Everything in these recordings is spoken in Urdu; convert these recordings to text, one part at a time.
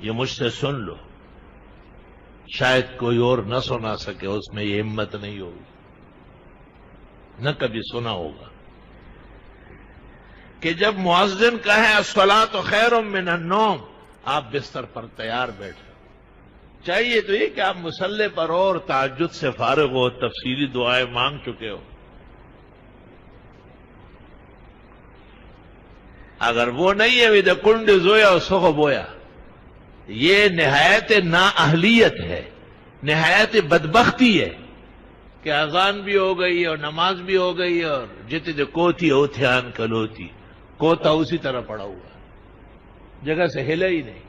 یہ مجھ سے سن لو، شاید کوئی اور نہ سنا سکے، اس میں یہ ہمت نہیں ہوگی، نہ کبھی سنا ہوگا کہ جب مؤذن کہے الصلاۃ خیر من النوم، آپ بستر پر تیار بیٹھے، چاہیے تو یہ کہ آپ مصلی پر ہو اور تہجد سے فارغ ہو، تفصیلی دعائیں مانگ چکے ہو۔ اگر وہ نہیں ہے وِدَ کنڈ زویا و سخ بویا، یہ نہایت نااہلیت ہے، نہایت بدبختی ہے کہ اذان بھی ہو گئی اور نماز بھی ہو گئی اور جتنے کوتھی اوتھیان کلوتی، کوتا اسی طرح پڑا ہوا جگہ سے ہلا ہی نہیں۔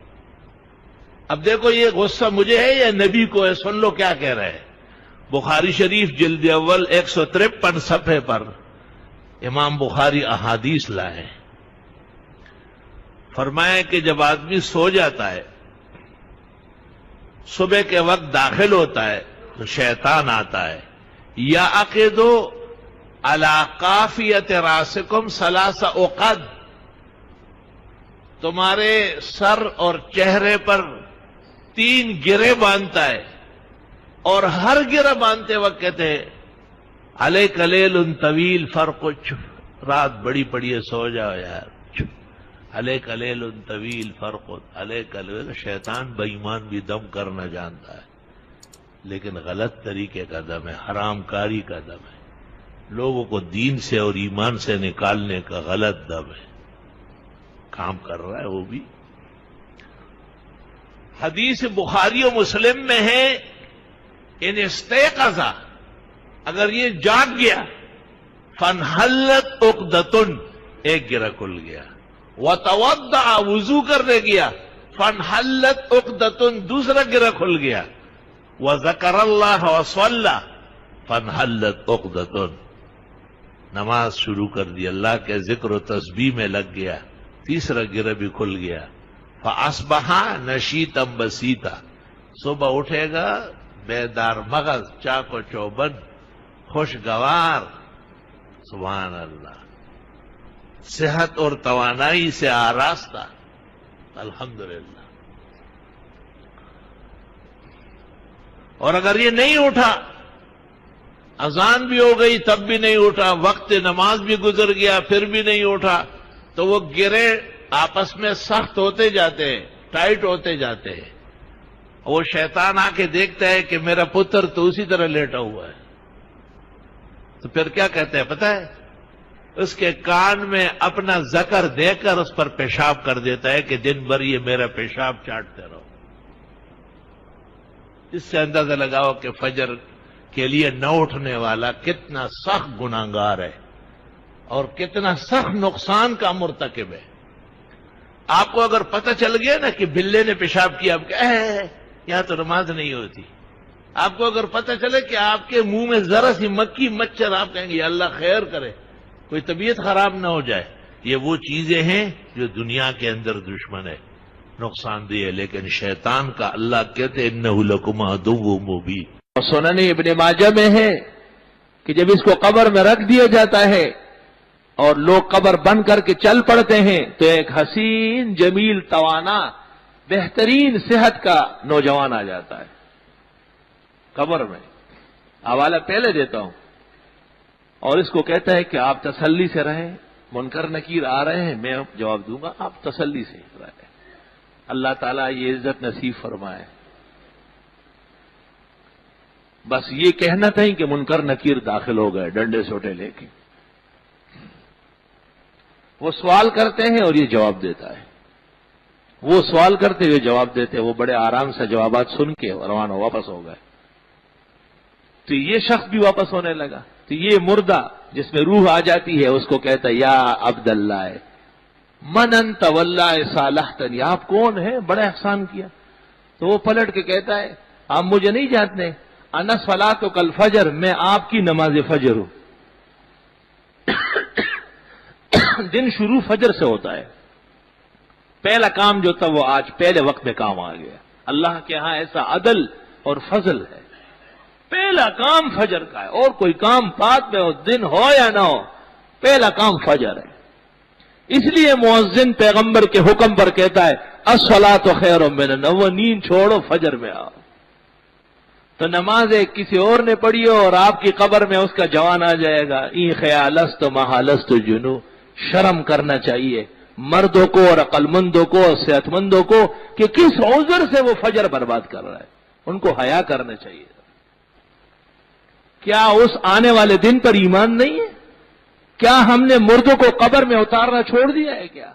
اب دیکھو یہ غصہ مجھے ہے یا نبی کو ہے؟ سن لو کیا کہہ رہے ہیں۔ بخاری شریف جلد اول 153 صفحے پر امام بخاری احادیث لائے، فرمایا کہ جب آدمی سو جاتا ہے، صبح کے وقت داخل ہوتا ہے تو شیطان آتا ہے، یا عقدو علی قافیت راسکم ثلاث عقد، تمہارے سر اور چہرے پر 3 گرے باندھتا ہے، اور ہر گرہ باندھتے وقت کہتے ہیں علیک لیل طویل فرقچ، رات بڑی پڑی ہے سو جاؤ یار، علیک لیل طویل فرقت، علیک لیل۔ شیطان بے ایمان بھی دم کرنا جانتا ہے، لیکن غلط طریقے کا دم ہے، حرام کاری کا دم ہے، لوگوں کو دین سے اور ایمان سے نکالنے کا غلط دم ہے، کام کر رہا ہے وہ بھی۔ حدیث بخاری و مسلم میں ہے ان استيقظ، اگر یہ جاگ گیا، فانحلت عقدۃ، ایک گرہ کھل گیا، وتوضأ، وضو کرنے گیا، فانحلت عقدۃ، دوسرا گرہ کھل گیا، وذکر اللہ وصلی، فانحلت عقدۃ، نماز شروع کر دی، اللہ کے ذکر و تسبیح میں لگ گیا، تیسرا گرہ بھی کھل گیا، فاصبح نشیطا بسیطا، صبح اٹھے گا بیدار مغز، چاق و چوبند، خوشگوار، سبحان اللہ، صحت اور توانائی سے آراستہ، الحمدللہ۔ اور اگر یہ نہیں اٹھا، اذان بھی ہو گئی تب بھی نہیں اٹھا، وقت نماز بھی گزر گیا پھر بھی نہیں اٹھا، تو وہ گرے آپس میں سخت ہوتے جاتے ہیں، ٹائٹ ہوتے جاتے ہیں، وہ شیطان آ کے دیکھتا ہے کہ میرا پتر تو اسی طرح لیٹا ہوا ہے، تو پھر کیا کہتے ہیں پتہ ہے؟ اس کے کان میں اپنا ذکر دے کر اس پر پیشاب کر دیتا ہے کہ دن بھر یہ میرا پیشاب چاٹتے رہو۔ اس سے اندازہ لگاؤ کہ فجر کے لیے نہ اٹھنے والا کتنا سخت گناہگار ہے اور کتنا سخت نقصان کا مرتکب ہے۔ آپ کو اگر پتہ چل گیا نا کہ بلے نے پیشاب کیا، آپ کہ یہاں تو نماز نہیں ہوتی، آپ کو اگر پتہ چلے کہ آپ کے منہ میں ذرا سی مکھی مچھر، آپ کہیں گے یا اللہ خیر کرے، کوئی طبیعت خراب نہ ہو جائے۔ یہ وہ چیزیں ہیں جو دنیا کے اندر دشمن ہے، نقصان دہ ہے، لیکن شیطان کا اللہ کہتے انہ لکم عدو مبین۔ سنن ابن ماجہ میں ہے کہ جب اس کو قبر میں رکھ دیا جاتا ہے اور لوگ قبر بند کر کے چل پڑتے ہیں تو ایک حسین جمیل توانا بہترین صحت کا نوجوان آ جاتا ہے قبر میں۔ حوالہ پہلے دیتا ہوں، اور اس کو کہتا ہے کہ آپ تسلی سے رہیں، منکر نکیر آ رہے ہیں، میں جواب دوں گا، آپ تسلی سے رہیں۔ اللہ تعالیٰ یہ عزت نصیب فرمائے۔ بس یہ کہنا تھا کہ منکر نکیر داخل ہو گئے ڈنڈے سوٹے لے کے، وہ سوال کرتے ہیں اور یہ جواب دیتا ہے، وہ سوال کرتے ہوئے جواب دیتے ہیں، وہ بڑے آرام سے جوابات سن کے روانہ واپس ہو گئے۔ تو یہ شخص بھی واپس ہونے لگا، تو یہ مردہ جس میں روح آ جاتی ہے اس کو کہتا ہے یا عبداللہ من انت واللہ صالحتنی، آپ کون ہیں، بڑے احسان کیا۔ تو وہ پلٹ کے کہتا ہے آپ مجھے نہیں جانتے، انا صلاتک الفجر، میں آپ کی نماز فجر ہوں۔ دن شروع فجر سے ہوتا ہے، پہلا کام جو تھا وہ آج پہلے وقت میں کام آ گیا۔ اللہ کے ہاں ایسا عدل اور فضل ہے، پہلا کام فجر کا ہے، اور کوئی کام بعد میں ہو، دن ہو یا نہ ہو، پہلا کام فجر ہے۔ اس لیے مؤذن پیغمبر کے حکم پر کہتا ہے الصلاۃ خیر من النوم، وہ نیند چھوڑو فجر میں آؤ۔ تو نماز کسی اور نے پڑھی ہو اور آپ کی قبر میں اس کا جوان آ جائے گا، این خیالست محالست جنو، شرم کرنا چاہیے مردوں کو اور عقل مندوں کو اور صحت مندوں کو کہ کس عذر سے وہ فجر برباد کر رہا ہے، ان کو حیا کرنا چاہیے۔ کیا اس آنے والے دن پر ایمان نہیں ہے؟ کیا ہم نے مردوں کو قبر میں اتارنا چھوڑ دیا ہے کیا؟